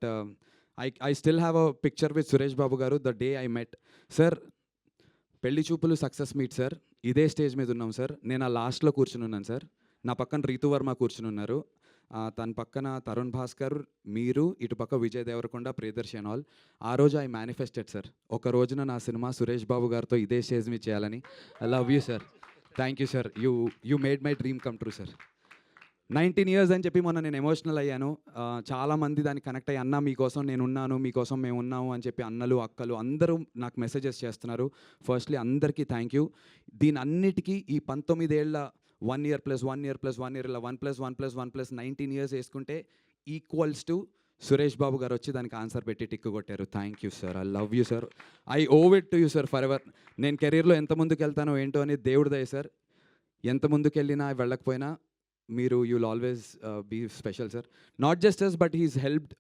But I still have a picture with Suresh Babu గారు the day I met. Sir, Pelli Choopulu success meet sir, ఇదే stage మీద ఉన్నాం sir. నేను ఆ లాస్ట్లో కూర్చుని ఉన్నాను సార్. నా పక్కన రీతు వర్మ కూర్చుని ఉన్నారు, తన పక్కన తరుణ్ భాస్కర్, మీరు, ఇటు పక్క విజయ్ దేవరకొండ, ప్రియదర్శి అండ్ ఆల్. ఆ రోజు ఐ మేనిఫెస్టెడ్ సార్, ఒక రోజున నా సినిమా సురేష్ బాబు గారితో ఇదే స్టేజ్ మీద చేయాలని. I love you sir. Thank you sir. You made my dream come true sir. 19 years అని చెప్పి మొన్న నేను ఎమోషనల్ అయ్యాను. చాలామంది దానికి కనెక్ట్ అయ్యి, అన్న మీకోసం నేను ఉన్నాను, మీకోసం మేము ఉన్నాము అని చెప్పి అన్నలు అక్కలు అందరూ నాకు మెసేజెస్ చేస్తున్నారు. ఫస్ట్లీ అందరికీ థ్యాంక్ యూ. దీని అన్నిటికీ ఈ 19 ఏళ్ళ 1 year plus 1 year plus 1 year ఇలా 1+1+1+ 19 ఇయర్స్ వేసుకుంటే ఈక్వల్స్ టు సురేష్ బాబు గారు వచ్చి దానికి ఆన్సర్ పెట్టి టిక్కు కొట్టారు. Thank you sir. I love you sir. I owe it to you sir for ever. నేను కెరీర్లో ఎంత ముందుకు వెళ్తానో ఏంటో అని దేవుడి దయ సార్. ఎంత ముందుకు వెళ్ళినా వెళ్ళకపోయినా మీరు, you will always be special sir. Not just us, but he's helped